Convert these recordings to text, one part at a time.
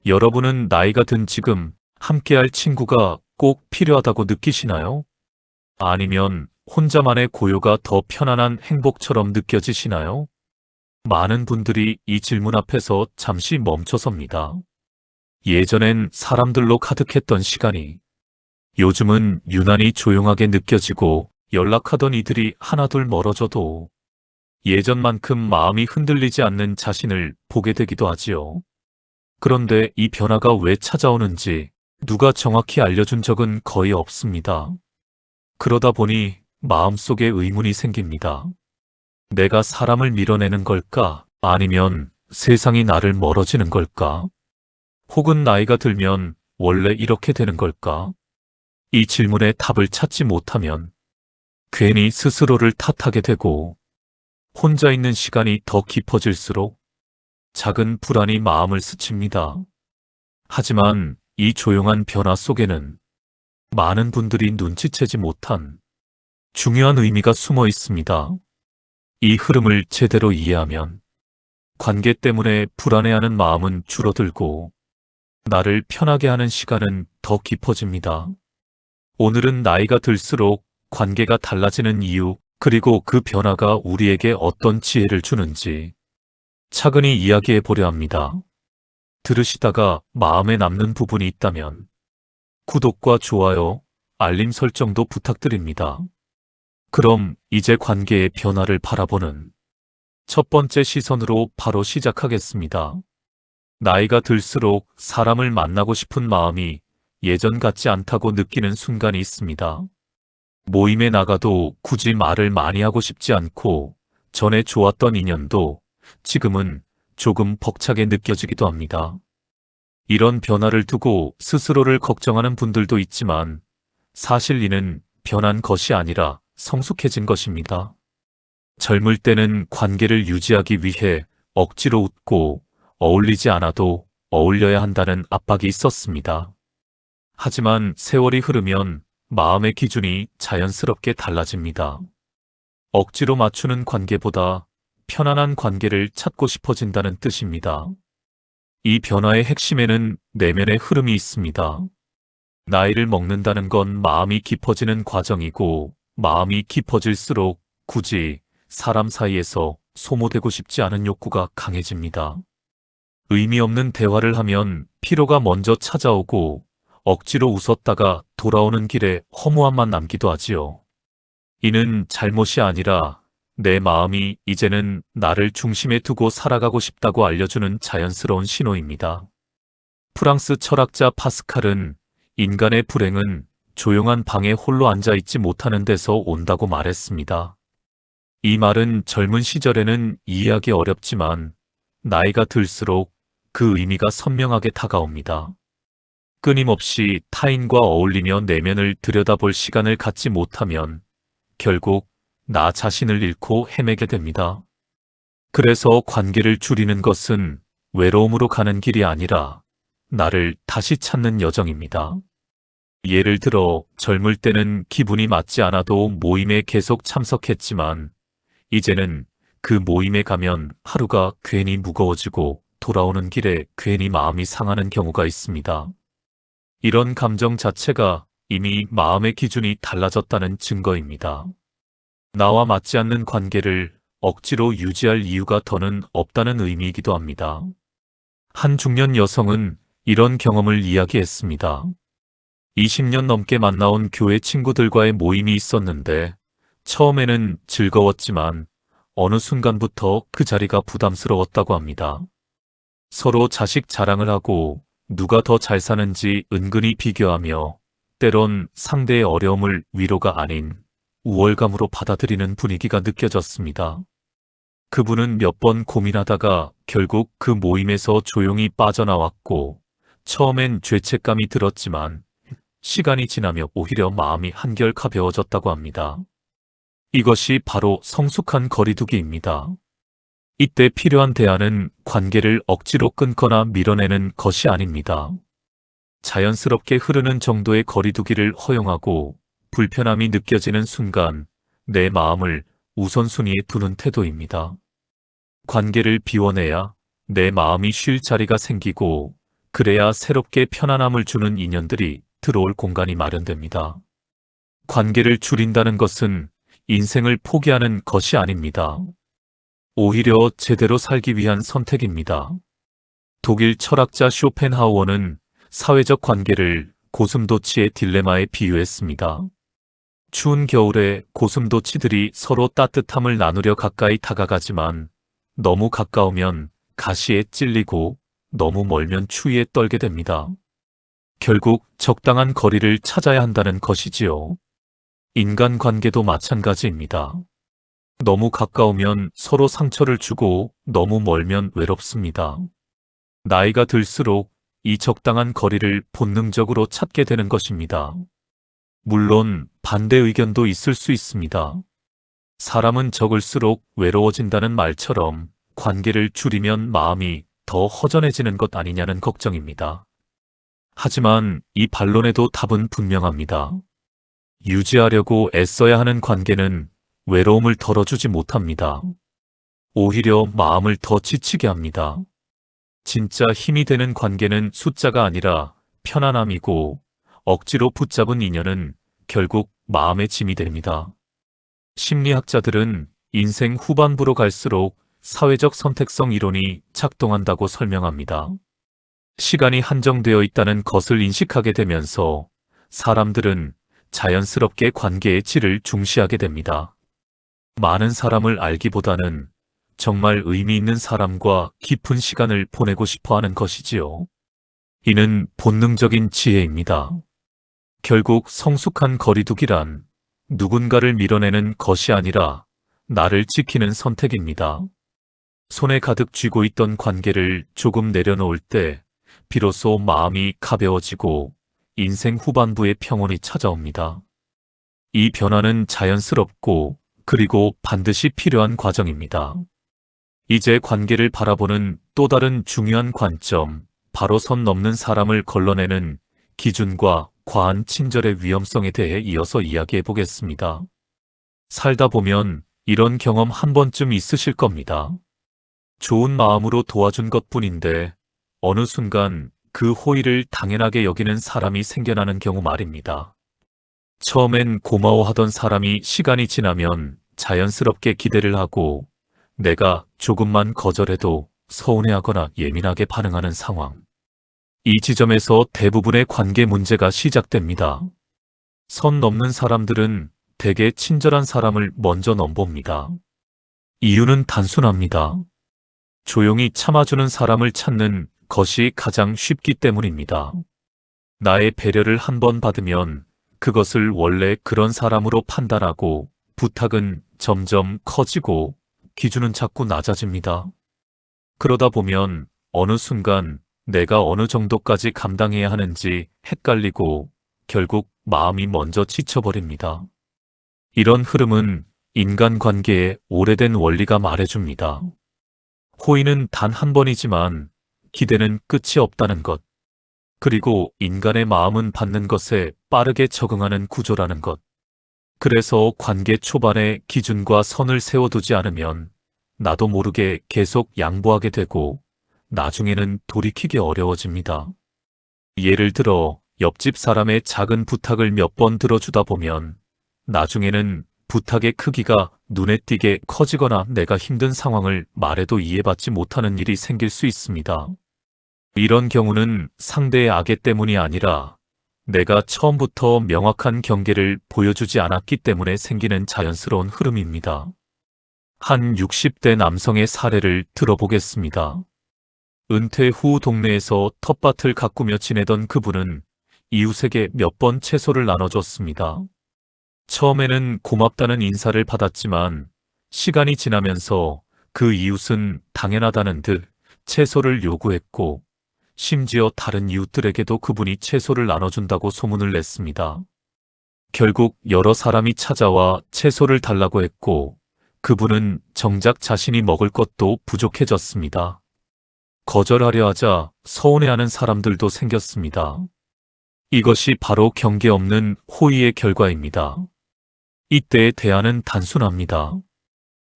여러분은 나이가 든 지금 함께할 친구가 꼭 필요하다고 느끼시나요? 아니면 혼자만의 고요가 더 편안한 행복처럼 느껴지시나요? 많은 분들이 이 질문 앞에서 잠시 멈춰섭니다. 예전엔 사람들로 가득했던 시간이 요즘은 유난히 조용하게 느껴지고, 연락하던 이들이 하나둘 멀어져도 예전만큼 마음이 흔들리지 않는 자신을 보게 되기도 하지요. 그런데 이 변화가 왜 찾아오는지 누가 정확히 알려준 적은 거의 없습니다. 그러다 보니 마음속에 의문이 생깁니다. 내가 사람을 밀어내는 걸까? 아니면 세상이 나를 멀어지는 걸까? 혹은 나이가 들면 원래 이렇게 되는 걸까? 이 질문에 답을 찾지 못하면 괜히 스스로를 탓하게 되고, 혼자 있는 시간이 더 깊어질수록 작은 불안이 마음을 스칩니다. 하지만 이 조용한 변화 속에는 많은 분들이 눈치채지 못한 중요한 의미가 숨어 있습니다. 이 흐름을 제대로 이해하면 관계 때문에 불안해하는 마음은 줄어들고, 나를 편하게 하는 시간은 더 깊어집니다. 오늘은 나이가 들수록 관계가 달라지는 이유, 그리고 그 변화가 우리에게 어떤 지혜를 주는지 차근히 이야기해 보려 합니다. 들으시다가 마음에 남는 부분이 있다면 구독과 좋아요, 알림 설정도 부탁드립니다. 그럼 이제 관계의 변화를 바라보는 첫 번째 시선으로 바로 시작하겠습니다. 나이가 들수록 사람을 만나고 싶은 마음이 예전 같지 않다고 느끼는 순간이 있습니다. 모임에 나가도 굳이 말을 많이 하고 싶지 않고, 전에 좋았던 인연도 지금은 조금 벅차게 느껴지기도 합니다. 이런 변화를 두고 스스로를 걱정하는 분들도 있지만, 사실 이는 변한 것이 아니라 성숙해진 것입니다. 젊을 때는 관계를 유지하기 위해 억지로 웃고, 어울리지 않아도 어울려야 한다는 압박이 있었습니다. 하지만 세월이 흐르면 마음의 기준이 자연스럽게 달라집니다. 억지로 맞추는 관계보다 편안한 관계를 찾고 싶어진다는 뜻입니다. 이 변화의 핵심에는 내면의 흐름이 있습니다. 나이를 먹는다는 건 마음이 깊어지는 과정이고, 마음이 깊어질수록 굳이 사람 사이에서 소모되고 싶지 않은 욕구가 강해집니다. 의미 없는 대화를 하면 피로가 먼저 찾아오고, 억지로 웃었다가 돌아오는 길에 허무함만 남기도 하지요. 이는 잘못이 아니라 내 마음이 이제는 나를 중심에 두고 살아가고 싶다고 알려주는 자연스러운 신호입니다. 프랑스 철학자 파스칼은 인간의 불행은 조용한 방에 홀로 앉아있지 못하는 데서 온다고 말했습니다. 이 말은 젊은 시절에는 이해하기 어렵지만, 나이가 들수록 그 의미가 선명하게 다가옵니다. 끊임없이 타인과 어울리며 내면을 들여다볼 시간을 갖지 못하면 결국 나 자신을 잃고 헤매게 됩니다. 그래서 관계를 줄이는 것은 외로움으로 가는 길이 아니라 나를 다시 찾는 여정입니다. 예를 들어 젊을 때는 기분이 맞지 않아도 모임에 계속 참석했지만, 이제는 그 모임에 가면 하루가 괜히 무거워지고 돌아오는 길에 괜히 마음이 상하는 경우가 있습니다. 이런 감정 자체가 이미 마음의 기준이 달라졌다는 증거입니다. 나와 맞지 않는 관계를 억지로 유지할 이유가 더는 없다는 의미이기도 합니다. 한 중년 여성은 이런 경험을 이야기했습니다. 20년 넘게 만나온 교회 친구들과의 모임이 있었는데, 처음에는 즐거웠지만 어느 순간부터 그 자리가 부담스러웠다고 합니다. 서로 자식 자랑을 하고 누가 더 잘 사는지 은근히 비교하며, 때론 상대의 어려움을 위로가 아닌 우월감으로 받아들이는 분위기가 느껴졌습니다. 그분은 몇 번 고민하다가 결국 그 모임에서 조용히 빠져나왔고, 처음엔 죄책감이 들었지만 시간이 지나며 오히려 마음이 한결 가벼워졌다고 합니다. 이것이 바로 성숙한 거리두기입니다. 이때 필요한 대안은 관계를 억지로 끊거나 밀어내는 것이 아닙니다. 자연스럽게 흐르는 정도의 거리두기를 허용하고, 불편함이 느껴지는 순간 내 마음을 우선순위에 두는 태도입니다. 관계를 비워내야 내 마음이 쉴 자리가 생기고, 그래야 새롭게 편안함을 주는 인연들이 들어올 공간이 마련됩니다. 관계를 줄인다는 것은 인생을 포기하는 것이 아닙니다. 오히려 제대로 살기 위한 선택입니다. 독일 철학자 쇼펜하우어는 사회적 관계를 고슴도치의 딜레마에 비유했습니다. 추운 겨울에 고슴도치들이 서로 따뜻함을 나누려 가까이 다가가지만 너무 가까우면 가시에 찔리고 너무 멀면 추위에 떨게 됩니다. 결국 적당한 거리를 찾아야 한다는 것이지요. 인간관계도 마찬가지입니다. 너무 가까우면 서로 상처를 주고 너무 멀면 외롭습니다. 나이가 들수록 이 적당한 거리를 본능적으로 찾게 되는 것입니다. 물론 반대 의견도 있을 수 있습니다. 사람은 적을수록 외로워진다는 말처럼 관계를 줄이면 마음이 더 허전해지는 것 아니냐는 걱정입니다. 하지만 이 반론에도 답은 분명합니다. 유지하려고 애써야 하는 관계는 외로움을 덜어주지 못합니다. 오히려 마음을 더 지치게 합니다. 진짜 힘이 되는 관계는 숫자가 아니라 편안함이고 억지로 붙잡은 인연은 결국 마음의 짐이 됩니다. 심리학자들은 인생 후반부로 갈수록 사회적 선택성 이론이 작동한다고 설명합니다. 시간이 한정되어 있다는 것을 인식하게 되면서 사람들은 자연스럽게 관계의 질을 중시하게 됩니다. 많은 사람을 알기보다는 정말 의미 있는 사람과 깊은 시간을 보내고 싶어 하는 것이지요. 이는 본능적인 지혜입니다. 결국 성숙한 거리두기란 누군가를 밀어내는 것이 아니라 나를 지키는 선택입니다. 손에 가득 쥐고 있던 관계를 조금 내려놓을 때 비로소 마음이 가벼워지고 인생 후반부의 평온이 찾아옵니다. 이 변화는 자연스럽고 그리고 반드시 필요한 과정입니다. 이제 관계를 바라보는 또 다른 중요한 관점, 바로 선 넘는 사람을 걸러내는 기준과 과한 친절의 위험성에 대해 이어서 이야기해 보겠습니다. 살다 보면 이런 경험 한 번쯤 있으실 겁니다. 좋은 마음으로 도와준 것뿐인데 어느 순간 그 호의를 당연하게 여기는 사람이 생겨나는 경우 말입니다. 처음엔 고마워하던 사람이 시간이 지나면 자연스럽게 기대를 하고 내가 조금만 거절해도 서운해하거나 예민하게 반응하는 상황. 이 지점에서 대부분의 관계 문제가 시작됩니다. 선 넘는 사람들은 대개 친절한 사람을 먼저 넘봅니다. 이유는 단순합니다. 조용히 참아주는 사람을 찾는 것이 가장 쉽기 때문입니다. 나의 배려를 한 번 받으면 그것을 원래 그런 사람으로 판단하고 부탁은 점점 커지고 기준은 자꾸 낮아집니다. 그러다 보면 어느 순간 내가 어느 정도까지 감당해야 하는지 헷갈리고 결국 마음이 먼저 지쳐버립니다. 이런 흐름은 인간관계의 오래된 원리가 말해줍니다. 호의는 단 한 번이지만 기대는 끝이 없다는 것. 그리고 인간의 마음은 받는 것에 빠르게 적응하는 구조라는 것. 그래서 관계 초반에 기준과 선을 세워두지 않으면 나도 모르게 계속 양보하게 되고 나중에는 돌이키기 어려워집니다. 예를 들어 옆집 사람의 작은 부탁을 몇 번 들어주다 보면 나중에는 부탁의 크기가 눈에 띄게 커지거나 내가 힘든 상황을 말해도 이해받지 못하는 일이 생길 수 있습니다. 이런 경우는 상대의 악의 때문이 아니라 내가 처음부터 명확한 경계를 보여주지 않았기 때문에 생기는 자연스러운 흐름입니다. 한 60대 남성의 사례를 들어보겠습니다. 은퇴 후 동네에서 텃밭을 가꾸며 지내던 그분은 이웃에게 몇 번 채소를 나눠줬습니다. 처음에는 고맙다는 인사를 받았지만 시간이 지나면서 그 이웃은 당연하다는 듯 채소를 요구했고 심지어 다른 이웃들에게도 그분이 채소를 나눠준다고 소문을 냈습니다. 결국 여러 사람이 찾아와 채소를 달라고 했고 그분은 정작 자신이 먹을 것도 부족해졌습니다. 거절하려 하자 서운해하는 사람들도 생겼습니다. 이것이 바로 경계 없는 호의의 결과입니다. 이때의 대안은 단순합니다.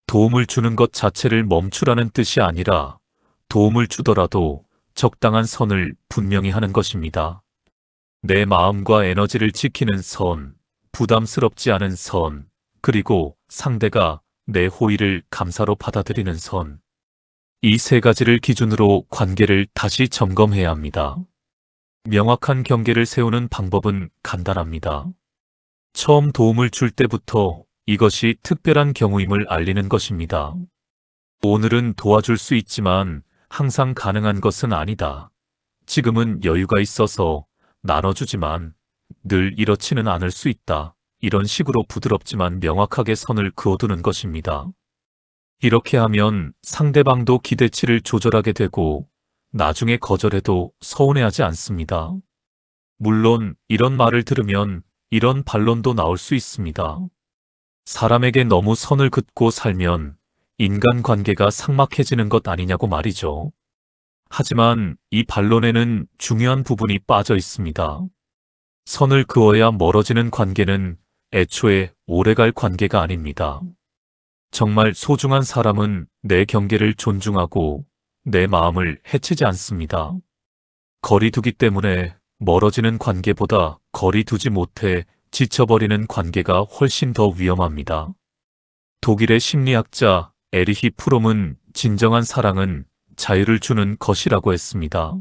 도움을 주는 것 자체를 멈추라는 뜻이 아니라 도움을 주더라도 적당한 선을 분명히 하는 것입니다. 내 마음과 에너지를 지키는 선, 부담스럽지 않은 선, 그리고 상대가 내 호의를 감사로 받아들이는 선. 이 세 가지를 기준으로 관계를 다시 점검해야 합니다. 명확한 경계를 세우는 방법은 간단합니다. 처음 도움을 줄 때부터 이것이 특별한 경우임을 알리는 것입니다. 오늘은 도와줄 수 있지만 항상 가능한 것은 아니다. 지금은 여유가 있어서 나눠주지만 늘 이렇지는 않을 수 있다. 이런 식으로 부드럽지만 명확하게 선을 그어두는 것입니다. 이렇게 하면 상대방도 기대치를 조절하게 되고 나중에 거절해도 서운해하지 않습니다. 물론 이런 말을 들으면 이런 반론도 나올 수 있습니다. 사람에게 너무 선을 긋고 살면 인간관계가 삭막해지는 것 아니냐고 말이죠. 하지만 이 반론에는 중요한 부분이 빠져 있습니다. 선을 그어야 멀어지는 관계는 애초에 오래갈 관계가 아닙니다. 정말 소중한 사람은 내 경계를 존중하고 내 마음을 해치지 않습니다. 거리 두기 때문에 멀어지는 관계보다 거리 두지 못해 지쳐버리는 관계가 훨씬 더 위험합니다. 독일의 심리학자 에리히 프롬은 진정한 사랑은 자유를 주는 것이라고 했습니다.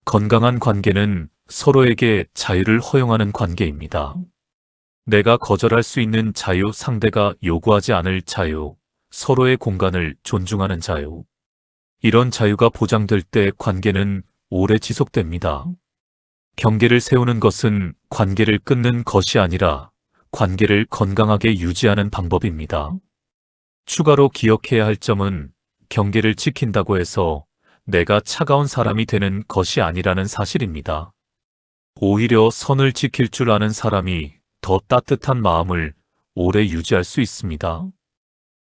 건강한 관계는 서로에게 자유를 허용하는 관계입니다. 내가 거절할 수 있는 자유, 상대가 요구하지 않을 자유, 서로의 공간을 존중하는 자유. 이런 자유가 보장될 때 관계는 오래 지속됩니다. 경계를 세우는 것은 관계를 끊는 것이 아니라 관계를 건강하게 유지하는 방법입니다. 추가로 기억해야 할 점은 경계를 지킨다고 해서 내가 차가운 사람이 되는 것이 아니라는 사실입니다. 오히려 선을 지킬 줄 아는 사람이 더 따뜻한 마음을 오래 유지할 수 있습니다.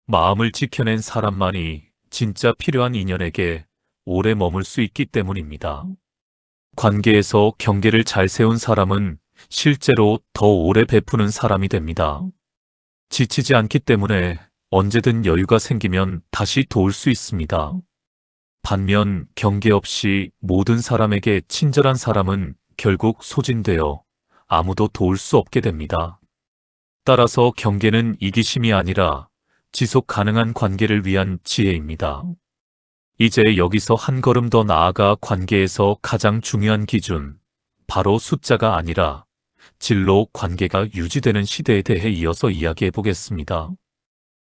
마음을 지켜낸 사람만이 진짜 필요한 인연에게 오래 머물 수 있기 때문입니다. 관계에서 경계를 잘 세운 사람은 실제로 더 오래 베푸는 사람이 됩니다. 지치지 않기 때문에 언제든 여유가 생기면 다시 도울 수 있습니다. 반면 경계 없이 모든 사람에게 친절한 사람은 결국 소진되어 아무도 도울 수 없게 됩니다. 따라서 경계는 이기심이 아니라 지속 가능한 관계를 위한 지혜입니다. 이제 여기서 한 걸음 더 나아가 관계에서 가장 중요한 기준, 바로 숫자가 아니라 질로 관계가 유지되는 시대에 대해 이어서 이야기해 보겠습니다.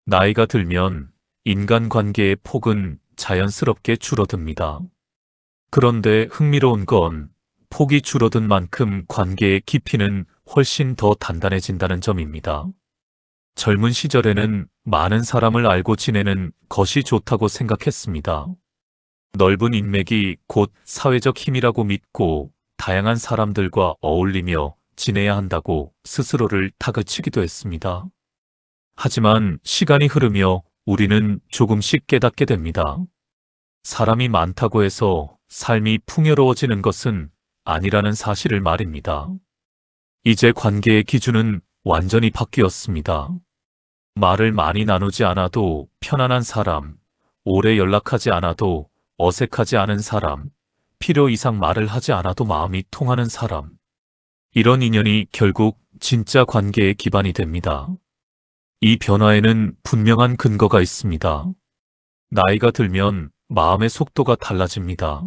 나이가 들면 인간관계의 폭은 자연스럽게 줄어듭니다. 그런데 흥미로운 건 폭이 줄어든 만큼 관계의 깊이는 훨씬 더 단단해진다는 점입니다. 젊은 시절에는 많은 사람을 알고 지내는 것이 좋다고 생각했습니다. 넓은 인맥이 곧 사회적 힘이라고 믿고 다양한 사람들과 어울리며 지내야 한다고 스스로를 다그치기도 했습니다. 하지만 시간이 흐르며 우리는 조금씩 깨닫게 됩니다. 사람이 많다고 해서 삶이 풍요로워지는 것은 아니라는 사실을 말입니다. 이제 관계의 기준은 완전히 바뀌었습니다. 말을 많이 나누지 않아도 편안한 사람, 오래 연락하지 않아도 어색하지 않은 사람, 필요 이상 말을 하지 않아도 마음이 통하는 사람. 이런 인연이 결국 진짜 관계의 기반이 됩니다. 이 변화에는 분명한 근거가 있습니다. 나이가 들면 마음의 속도가 달라집니다.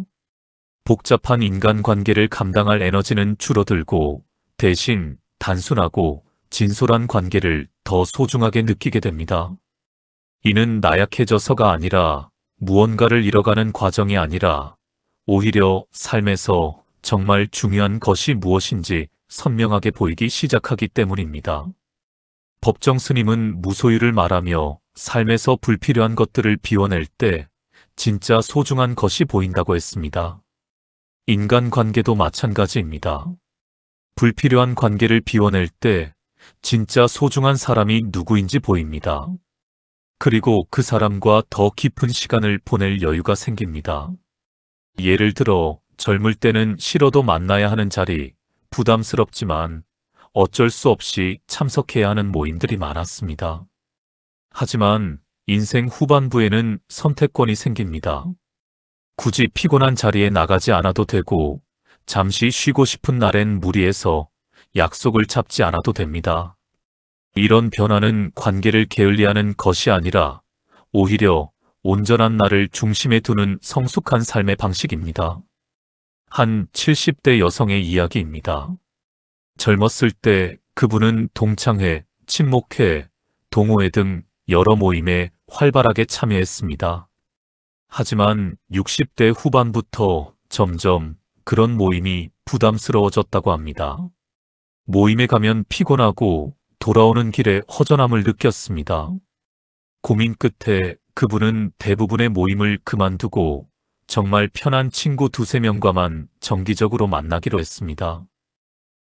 복잡한 인간관계를 감당할 에너지는 줄어들고 대신 단순하고 진솔한 관계를 더 소중하게 느끼게 됩니다. 이는 나약해져서가 아니라 무언가를 잃어가는 과정이 아니라 오히려 삶에서 정말 중요한 것이 무엇인지 선명하게 보이기 시작하기 때문입니다. 법정 스님은 무소유를 말하며 삶에서 불필요한 것들을 비워낼 때 진짜 소중한 것이 보인다고 했습니다. 인간관계도 마찬가지입니다. 불필요한 관계를 비워낼 때 진짜 소중한 사람이 누구인지 보입니다. 그리고 그 사람과 더 깊은 시간을 보낼 여유가 생깁니다. 예를 들어 젊을 때는 싫어도 만나야 하는 자리, 부담스럽지만 어쩔 수 없이 참석해야 하는 모임들이 많았습니다. 하지만 인생 후반부에는 선택권이 생깁니다. 굳이 피곤한 자리에 나가지 않아도 되고, 잠시 쉬고 싶은 날엔 무리해서 약속을 잡지 않아도 됩니다. 이런 변화는 관계를 게을리하는 것이 아니라 오히려 온전한 나를 중심에 두는 성숙한 삶의 방식입니다. 한 70대 여성의 이야기입니다. 젊었을 때 그분은 동창회, 친목회, 동호회 등 여러 모임에 활발하게 참여했습니다. 하지만 60대 후반부터 점점 그런 모임이 부담스러워졌다고 합니다. 모임에 가면 피곤하고 돌아오는 길에 허전함을 느꼈습니다. 고민 끝에 그분은 대부분의 모임을 그만두고 정말 편한 친구 두세 명과만 정기적으로 만나기로 했습니다.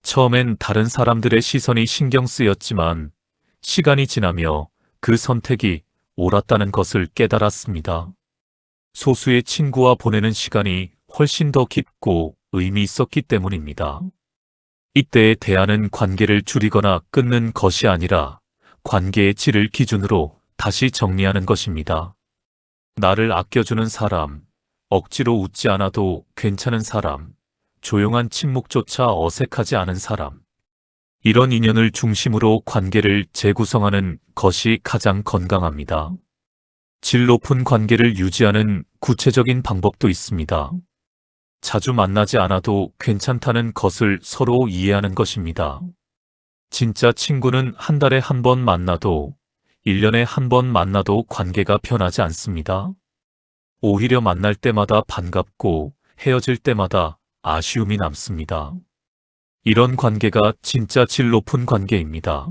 처음엔 다른 사람들의 시선이 신경 쓰였지만 시간이 지나며 그 선택이 옳았다는 것을 깨달았습니다. 소수의 친구와 보내는 시간이 훨씬 더 깊고 의미 있었기 때문입니다. 이때의 대안은 관계를 줄이거나 끊는 것이 아니라 관계의 질을 기준으로 다시 정리하는 것입니다. 나를 아껴주는 사람, 억지로 웃지 않아도 괜찮은 사람, 조용한 침묵조차 어색하지 않은 사람. 이런 인연을 중심으로 관계를 재구성하는 것이 가장 건강합니다. 질 높은 관계를 유지하는 구체적인 방법도 있습니다. 자주 만나지 않아도 괜찮다는 것을 서로 이해하는 것입니다. 진짜 친구는 한 달에 한 번 만나도 1년에 한 번 만나도 관계가 변하지 않습니다. 오히려 만날 때마다 반갑고 헤어질 때마다 아쉬움이 남습니다. 이런 관계가 진짜 질 높은 관계입니다.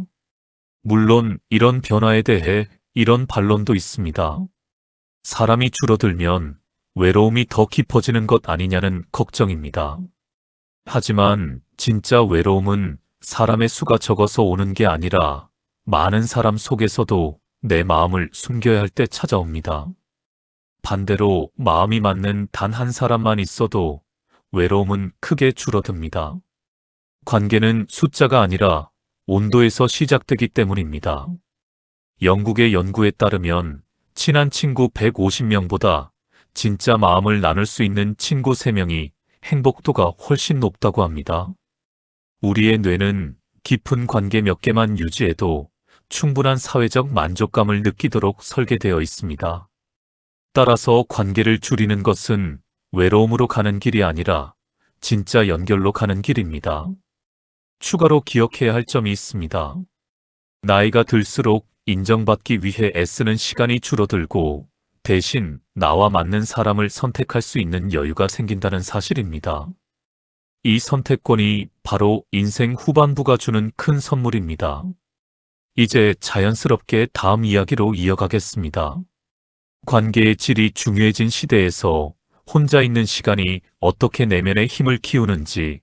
물론 이런 변화에 대해 이런 반론도 있습니다. 사람이 줄어들면 외로움이 더 깊어지는 것 아니냐는 걱정입니다. 하지만 진짜 외로움은 사람의 수가 적어서 오는 게 아니라 많은 사람 속에서도 내 마음을 숨겨야 할 때 찾아옵니다. 반대로 마음이 맞는 단 한 사람만 있어도 외로움은 크게 줄어듭니다. 관계는 숫자가 아니라 온도에서 시작되기 때문입니다. 영국의 연구에 따르면 친한 친구 150명보다 진짜 마음을 나눌 수 있는 친구 3명이 행복도가 훨씬 높다고 합니다. 우리의 뇌는 깊은 관계 몇 개만 유지해도 충분한 사회적 만족감을 느끼도록 설계되어 있습니다. 따라서 관계를 줄이는 것은 외로움으로 가는 길이 아니라 진짜 연결로 가는 길입니다. 추가로 기억해야 할 점이 있습니다. 나이가 들수록 인정받기 위해 애쓰는 시간이 줄어들고 대신 나와 맞는 사람을 선택할 수 있는 여유가 생긴다는 사실입니다. 이 선택권이 바로 인생 후반부가 주는 큰 선물입니다. 이제 자연스럽게 다음 이야기로 이어가겠습니다. 관계의 질이 중요해진 시대에서 혼자 있는 시간이 어떻게 내면의 힘을 키우는지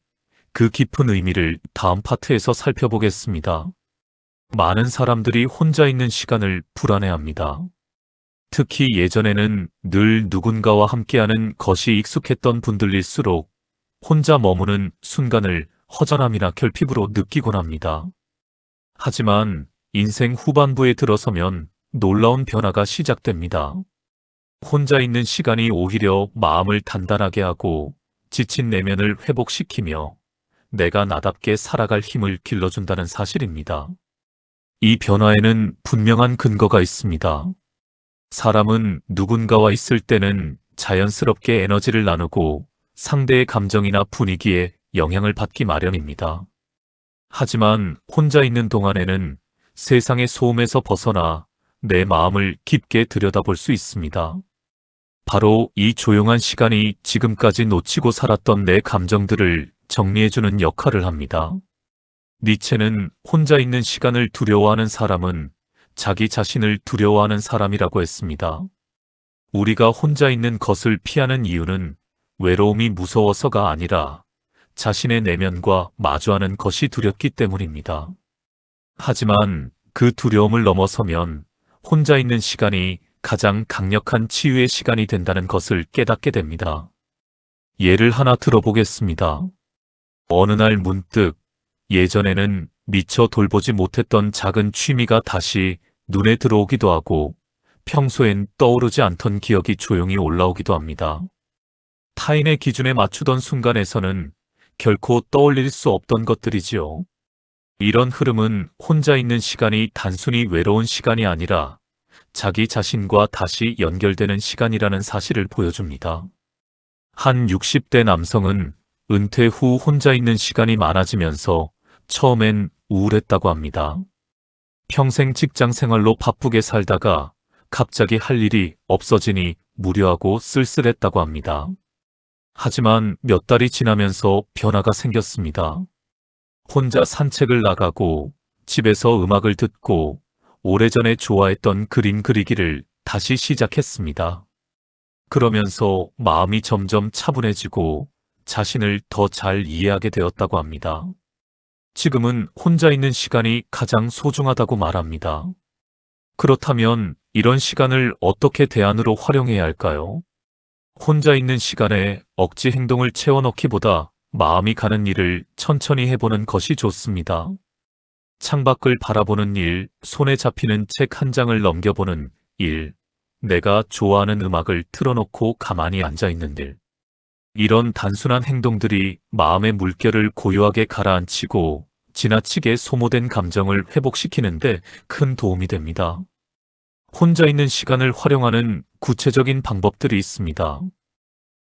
그 깊은 의미를 다음 파트에서 살펴보겠습니다. 많은 사람들이 혼자 있는 시간을 불안해합니다. 특히 예전에는 늘 누군가와 함께하는 것이 익숙했던 분들일수록 혼자 머무는 순간을 허전함이나 결핍으로 느끼곤 합니다. 하지만 인생 후반부에 들어서면 놀라운 변화가 시작됩니다. 혼자 있는 시간이 오히려 마음을 단단하게 하고 지친 내면을 회복시키며 내가 나답게 살아갈 힘을 길러준다는 사실입니다. 이 변화에는 분명한 근거가 있습니다. 사람은 누군가와 있을 때는 자연스럽게 에너지를 나누고 상대의 감정이나 분위기에 영향을 받기 마련입니다. 하지만 혼자 있는 동안에는 세상의 소음에서 벗어나 내 마음을 깊게 들여다볼 수 있습니다. 바로 이 조용한 시간이 지금까지 놓치고 살았던 내 감정들을 정리해주는 역할을 합니다. 니체는 혼자 있는 시간을 두려워하는 사람은 자기 자신을 두려워하는 사람이라고 했습니다. 우리가 혼자 있는 것을 피하는 이유는 외로움이 무서워서가 아니라 자신의 내면과 마주하는 것이 두렵기 때문입니다. 하지만 그 두려움을 넘어서면 혼자 있는 시간이 가장 강력한 치유의 시간이 된다는 것을 깨닫게 됩니다. 예를 하나 들어보겠습니다. 어느 날 문득 예전에는 미처 돌보지 못했던 작은 취미가 다시 눈에 들어오기도 하고 평소엔 떠오르지 않던 기억이 조용히 올라오기도 합니다. 타인의 기준에 맞추던 순간에서는 결코 떠올릴 수 없던 것들이지요. 이런 흐름은 혼자 있는 시간이 단순히 외로운 시간이 아니라 자기 자신과 다시 연결되는 시간이라는 사실을 보여줍니다. 한 60대 남성은 은퇴 후 혼자 있는 시간이 많아지면서 처음엔 우울했다고 합니다. 평생 직장 생활로 바쁘게 살다가 갑자기 할 일이 없어지니 무료하고 쓸쓸했다고 합니다. 하지만 몇 달이 지나면서 변화가 생겼습니다. 혼자 산책을 나가고 집에서 음악을 듣고 오래전에 좋아했던 그림 그리기를 다시 시작했습니다. 그러면서 마음이 점점 차분해지고 자신을 더 잘 이해하게 되었다고 합니다. 지금은 혼자 있는 시간이 가장 소중하다고 말합니다. 그렇다면 이런 시간을 어떻게 대안으로 활용해야 할까요? 혼자 있는 시간에 억지 행동을 채워넣기보다 마음이 가는 일을 천천히 해보는 것이 좋습니다. 창밖을 바라보는 일, 손에 잡히는 책 한 장을 넘겨보는 일, 내가 좋아하는 음악을 틀어놓고 가만히 앉아있는 일. 이런 단순한 행동들이 마음의 물결을 고요하게 가라앉히고 지나치게 소모된 감정을 회복시키는데 큰 도움이 됩니다. 혼자 있는 시간을 활용하는 구체적인 방법들이 있습니다.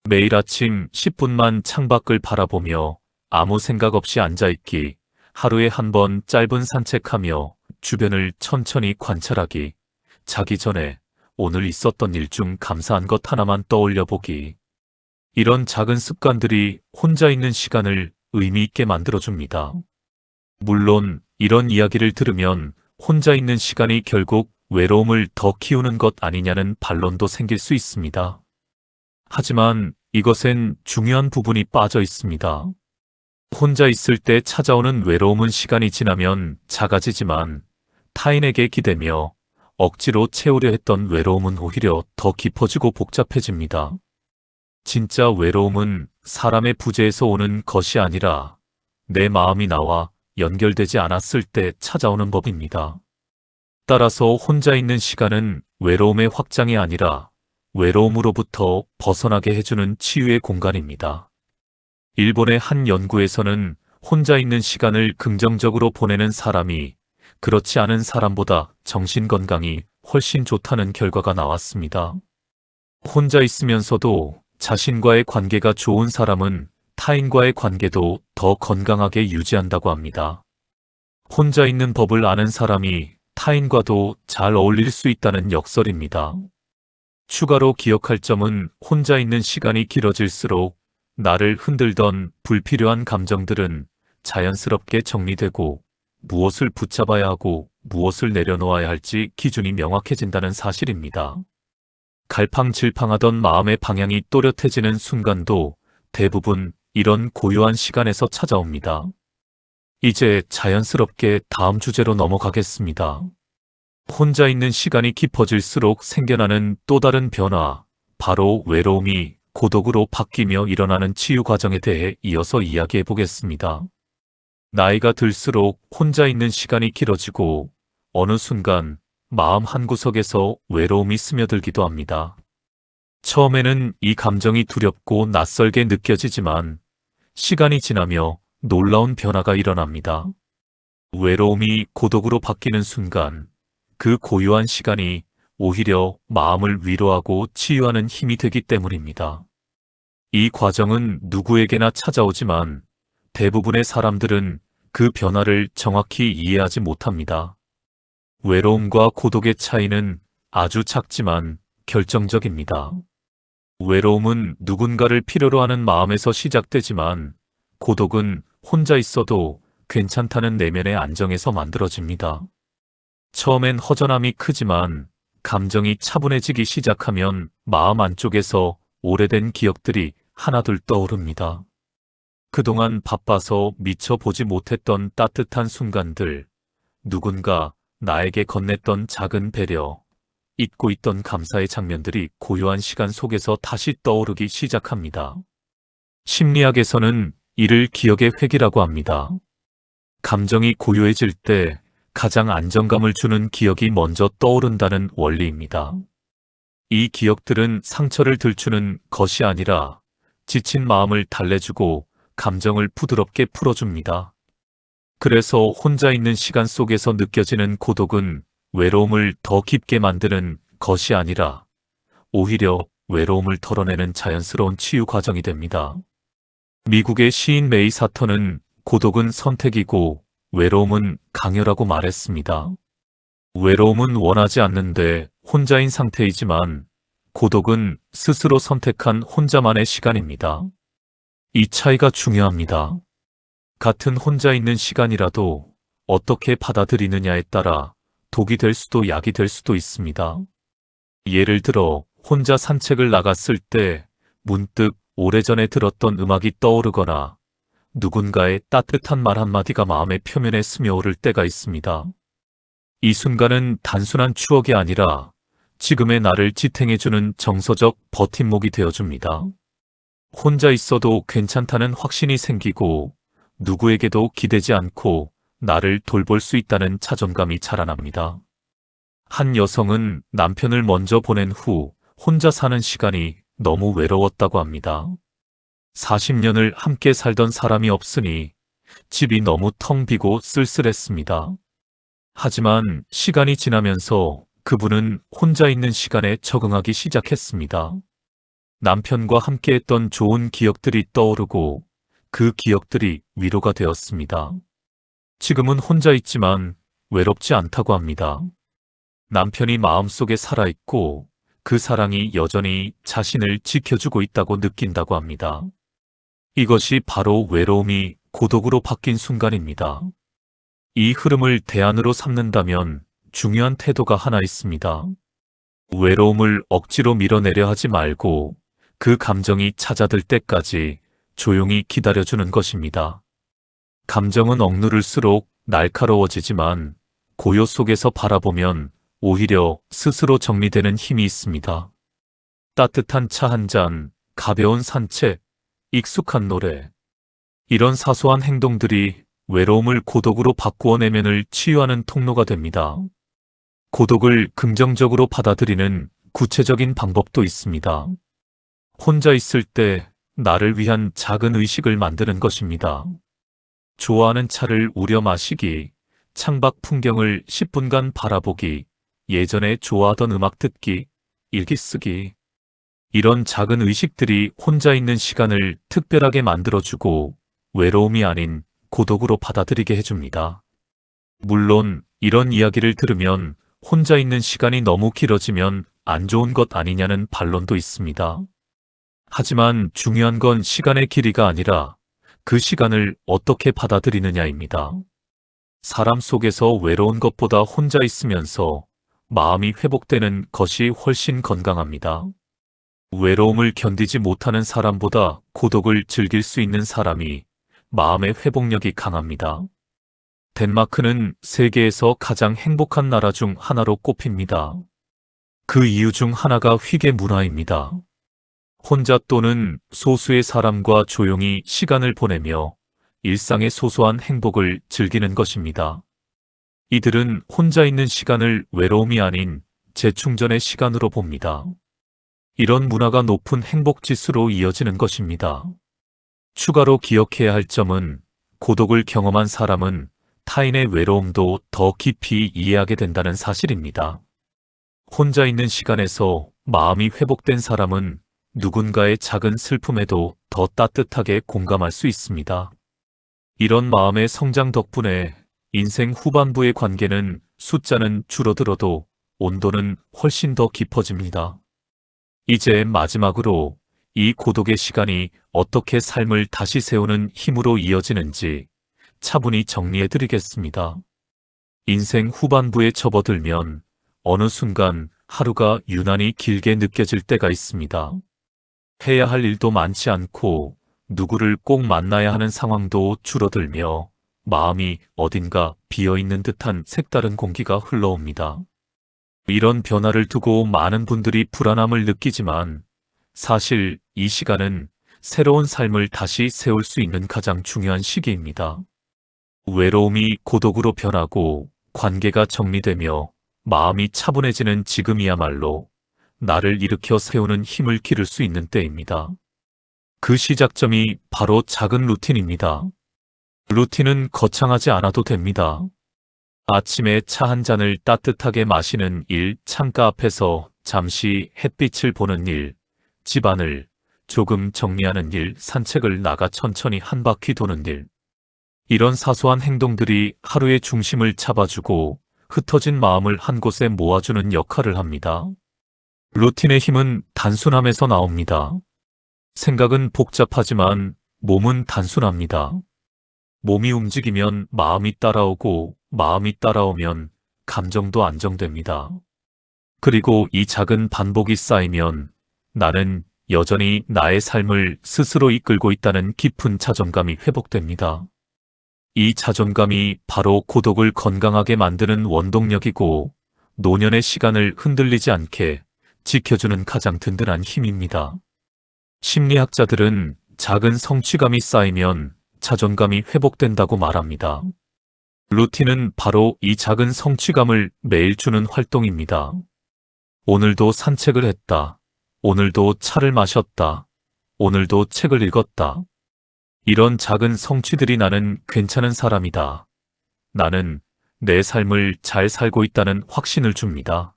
매일 아침 10분만 창밖을 바라보며 아무 생각 없이 앉아있기, 하루에 한 번 짧은 산책하며 주변을 천천히 관찰하기, 자기 전에 오늘 있었던 일 중 감사한 것 하나만 떠올려 보기. 이런 작은 습관들이 혼자 있는 시간을 의미 있게 만들어줍니다. 물론 이런 이야기를 들으면 혼자 있는 시간이 결국 외로움을 더 키우는 것 아니냐는 반론도 생길 수 있습니다. 하지만 이것엔 중요한 부분이 빠져 있습니다. 혼자 있을 때 찾아오는 외로움은 시간이 지나면 작아지지만 타인에게 기대며 억지로 채우려 했던 외로움은 오히려 더 깊어지고 복잡해집니다. 진짜 외로움은 사람의 부재에서 오는 것이 아니라 내 마음이 나와 연결되지 않았을 때 찾아오는 법입니다. 따라서 혼자 있는 시간은 외로움의 확장이 아니라 외로움으로부터 벗어나게 해주는 치유의 공간입니다. 일본의 한 연구에서는 혼자 있는 시간을 긍정적으로 보내는 사람이 그렇지 않은 사람보다 정신건강이 훨씬 좋다는 결과가 나왔습니다. 혼자 있으면서도 자신과의 관계가 좋은 사람은 타인과의 관계도 더 건강하게 유지한다고 합니다. 혼자 있는 법을 아는 사람이 타인과도 잘 어울릴 수 있다는 역설입니다. 추가로 기억할 점은 혼자 있는 시간이 길어질수록 나를 흔들던 불필요한 감정들은 자연스럽게 정리되고 무엇을 붙잡아야 하고 무엇을 내려놓아야 할지 기준이 명확해진다는 사실입니다. 갈팡질팡하던 마음의 방향이 또렷해지는 순간도 대부분 이런 고요한 시간에서 찾아옵니다. 이제 자연스럽게 다음 주제로 넘어가겠습니다. 혼자 있는 시간이 깊어질수록 생겨나는 또 다른 변화, 바로 외로움이 고독으로 바뀌며 일어나는 치유 과정에 대해 이어서 이야기해 보겠습니다. 나이가 들수록 혼자 있는 시간이 길어지고 어느 순간 마음 한구석에서 외로움이 스며들기도 합니다. 처음에는 이 감정이 두렵고 낯설게 느껴지지만 시간이 지나며 놀라운 변화가 일어납니다. 외로움이 고독으로 바뀌는 순간 그 고요한 시간이 오히려 마음을 위로하고 치유하는 힘이 되기 때문입니다. 이 과정은 누구에게나 찾아오지만 대부분의 사람들은 그 변화를 정확히 이해하지 못합니다. 외로움과 고독의 차이는 아주 작지만 결정적입니다. 외로움은 누군가를 필요로 하는 마음에서 시작되지만 고독은 혼자 있어도 괜찮다는 내면의 안정에서 만들어집니다. 처음엔 허전함이 크지만 감정이 차분해지기 시작하면 마음 안쪽에서 오래된 기억들이 하나둘 떠오릅니다. 그동안 바빠서 미처 보지 못했던 따뜻한 순간들, 누군가 나에게 건넸던 작은 배려, 잊고 있던 감사의 장면들이 고요한 시간 속에서 다시 떠오르기 시작합니다. 심리학에서는 이를 기억의 회귀라고 합니다. 감정이 고요해질 때 가장 안정감을 주는 기억이 먼저 떠오른다는 원리입니다. 이 기억들은 상처를 들추는 것이 아니라 지친 마음을 달래주고 감정을 부드럽게 풀어줍니다. 그래서 혼자 있는 시간 속에서 느껴지는 고독은 외로움을 더 깊게 만드는 것이 아니라 오히려 외로움을 덜어내는 자연스러운 치유 과정이 됩니다. 미국의 시인 메이 사터는 고독은 선택이고 외로움은 강요라고 말했습니다. 외로움은 원하지 않는데 혼자인 상태이지만 고독은 스스로 선택한 혼자만의 시간입니다. 이 차이가 중요합니다. 같은 혼자 있는 시간이라도 어떻게 받아들이느냐에 따라 독이 될 수도 약이 될 수도 있습니다. 예를 들어 혼자 산책을 나갔을 때 문득 오래전에 들었던 음악이 떠오르거나 누군가의 따뜻한 말 한마디가 마음의 표면에 스며오를 때가 있습니다. 이 순간은 단순한 추억이 아니라 지금의 나를 지탱해주는 정서적 버팀목이 되어줍니다. 혼자 있어도 괜찮다는 확신이 생기고 누구에게도 기대지 않고 나를 돌볼 수 있다는 자존감이 자라납니다. 한 여성은 남편을 먼저 보낸 후 혼자 사는 시간이 너무 외로웠다고 합니다. 40년을 함께 살던 사람이 없으니 집이 너무 텅 비고 쓸쓸했습니다. 하지만 시간이 지나면서 그분은 혼자 있는 시간에 적응하기 시작했습니다. 남편과 함께했던 좋은 기억들이 떠오르고 그 기억들이 위로가 되었습니다. 지금은 혼자 있지만 외롭지 않다고 합니다. 남편이 마음속에 살아있고 그 사랑이 여전히 자신을 지켜주고 있다고 느낀다고 합니다. 이것이 바로 외로움이 고독으로 바뀐 순간입니다. 이 흐름을 대안으로 삼는다면 중요한 태도가 하나 있습니다. 외로움을 억지로 밀어내려 하지 말고 그 감정이 찾아들 때까지 조용히 기다려주는 것입니다. 감정은 억누를수록 날카로워지지만 고요 속에서 바라보면 오히려 스스로 정리되는 힘이 있습니다. 따뜻한 차 한 잔, 가벼운 산책, 익숙한 노래. 이런 사소한 행동들이 외로움을 고독으로 바꾸어 내면을 치유하는 통로가 됩니다. 고독을 긍정적으로 받아들이는 구체적인 방법도 있습니다. 혼자 있을 때 나를 위한 작은 의식을 만드는 것입니다. 좋아하는 차를 우려 마시기, 창밖 풍경을 10분간 바라보기, 예전에 좋아하던 음악 듣기, 일기 쓰기. 이런 작은 의식들이 혼자 있는 시간을 특별하게 만들어주고 외로움이 아닌 고독으로 받아들이게 해줍니다. 물론 이런 이야기를 들으면 혼자 있는 시간이 너무 길어지면 안 좋은 것 아니냐는 반론도 있습니다. 하지만 중요한 건 시간의 길이가 아니라 그 시간을 어떻게 받아들이느냐입니다. 사람 속에서 외로운 것보다 혼자 있으면서 마음이 회복되는 것이 훨씬 건강합니다. 외로움을 견디지 못하는 사람보다 고독을 즐길 수 있는 사람이 마음의 회복력이 강합니다. 덴마크는 세계에서 가장 행복한 나라 중 하나로 꼽힙니다. 그 이유 중 하나가 회계 문화입니다. 혼자 또는 소수의 사람과 조용히 시간을 보내며 일상의 소소한 행복을 즐기는 것입니다. 이들은 혼자 있는 시간을 외로움이 아닌 재충전의 시간으로 봅니다. 이런 문화가 높은 행복 지수로 이어지는 것입니다. 추가로 기억해야 할 점은 고독을 경험한 사람은 타인의 외로움도 더 깊이 이해하게 된다는 사실입니다. 혼자 있는 시간에서 마음이 회복된 사람은 누군가의 작은 슬픔에도 더 따뜻하게 공감할 수 있습니다. 이런 마음의 성장 덕분에 인생 후반부의 관계는 숫자는 줄어들어도 온도는 훨씬 더 깊어집니다. 이제 마지막으로 이 고독의 시간이 어떻게 삶을 다시 세우는 힘으로 이어지는지 차분히 정리해드리겠습니다. 인생 후반부에 접어들면 어느 순간 하루가 유난히 길게 느껴질 때가 있습니다. 해야 할 일도 많지 않고 누구를 꼭 만나야 하는 상황도 줄어들며 마음이 어딘가 비어있는 듯한 색다른 공기가 흘러옵니다. 이런 변화를 두고 많은 분들이 불안함을 느끼지만 사실 이 시간은 새로운 삶을 다시 세울 수 있는 가장 중요한 시기입니다. 외로움이 고독으로 변하고 관계가 정리되며 마음이 차분해지는 지금이야말로 나를 일으켜 세우는 힘을 기를 수 있는 때입니다. 그 시작점이 바로 작은 루틴입니다. 루틴은 거창하지 않아도 됩니다. 아침에 차 한 잔을 따뜻하게 마시는 일, 창가 앞에서 잠시 햇빛을 보는 일, 집안을 조금 정리하는 일, 산책을 나가 천천히 한 바퀴 도는 일. 이런 사소한 행동들이 하루의 중심을 잡아주고 흩어진 마음을 한 곳에 모아주는 역할을 합니다. 루틴의 힘은 단순함에서 나옵니다. 생각은 복잡하지만 몸은 단순합니다. 몸이 움직이면 마음이 따라오고 마음이 따라오면 감정도 안정됩니다. 그리고 이 작은 반복이 쌓이면 나는 여전히 나의 삶을 스스로 이끌고 있다는 깊은 자존감이 회복됩니다. 이 자존감이 바로 고독을 건강하게 만드는 원동력이고 노년의 시간을 흔들리지 않게 지켜주는 가장 든든한 힘입니다. 심리학자들은 작은 성취감이 쌓이면 자존감이 회복된다고 말합니다. 루틴은 바로 이 작은 성취감을 매일 주는 활동입니다. 오늘도 산책을 했다. 오늘도 차를 마셨다. 오늘도 책을 읽었다. 이런 작은 성취들이 나는 괜찮은 사람이다. 나는 내 삶을 잘 살고 있다는 확신을 줍니다.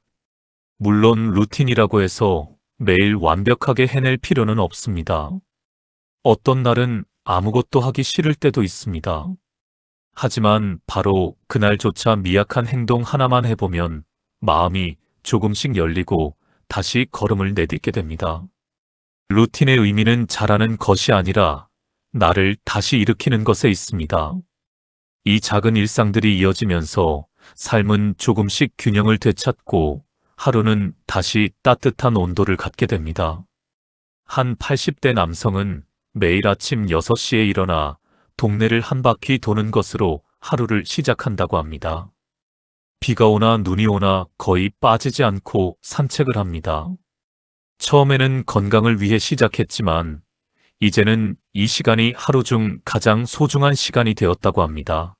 물론 루틴이라고 해서 매일 완벽하게 해낼 필요는 없습니다. 어떤 날은 아무것도 하기 싫을 때도 있습니다. 하지만 바로 그날조차 미약한 행동 하나만 해보면 마음이 조금씩 열리고 다시 걸음을 내딛게 됩니다. 루틴의 의미는 잘하는 것이 아니라 나를 다시 일으키는 것에 있습니다. 이 작은 일상들이 이어지면서 삶은 조금씩 균형을 되찾고 하루는 다시 따뜻한 온도를 갖게 됩니다. 한 80대 남성은 매일 아침 6시에 일어나 동네를 한 바퀴 도는 것으로 하루를 시작한다고 합니다. 비가 오나 눈이 오나 거의 빠지지 않고 산책을 합니다. 처음에는 건강을 위해 시작했지만 이제는 이 시간이 하루 중 가장 소중한 시간이 되었다고 합니다.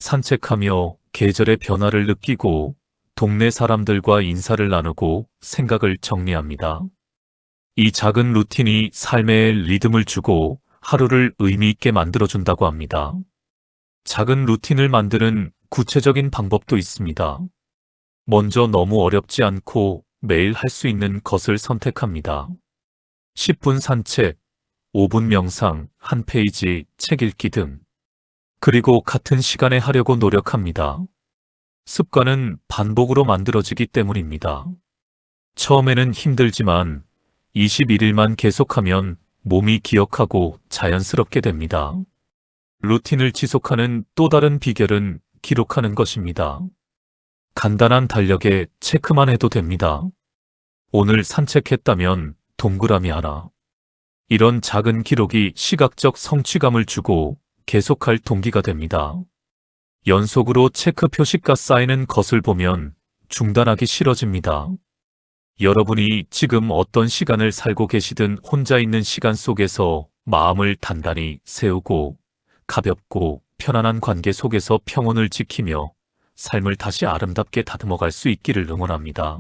산책하며 계절의 변화를 느끼고 동네 사람들과 인사를 나누고 생각을 정리합니다. 이 작은 루틴이 삶에 리듬을 주고 하루를 의미 있게 만들어준다고 합니다. 작은 루틴을 만드는 구체적인 방법도 있습니다. 먼저 너무 어렵지 않고 매일 할 수 있는 것을 선택합니다. 10분 산책, 5분 명상, 한 페이지 책 읽기 등. 그리고 같은 시간에 하려고 노력합니다. 습관은 반복으로 만들어지기 때문입니다. 처음에는 힘들지만 21일만 계속하면 몸이 기억하고 자연스럽게 됩니다. 루틴을 지속하는 또 다른 비결은 기록하는 것입니다. 간단한 달력에 체크만 해도 됩니다. 오늘 산책했다면 동그라미 하나. 이런 작은 기록이 시각적 성취감을 주고 계속할 동기가 됩니다. 연속으로 체크 표시가 쌓이는 것을 보면 중단하기 싫어집니다. 여러분이 지금 어떤 시간을 살고 계시든 혼자 있는 시간 속에서 마음을 단단히 세우고 가볍고 편안한 관계 속에서 평온을 지키며 삶을 다시 아름답게 다듬어갈 수 있기를 응원합니다.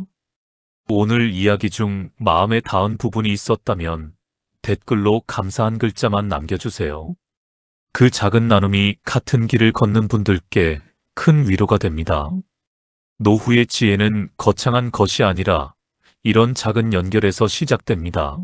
오늘 이야기 중 마음에 닿은 부분이 있었다면 댓글로 감사한 글자만 남겨주세요. 그 작은 나눔이 같은 길을 걷는 분들께 큰 위로가 됩니다. 노후의 지혜는 거창한 것이 아니라 이런 작은 연결에서 시작됩니다.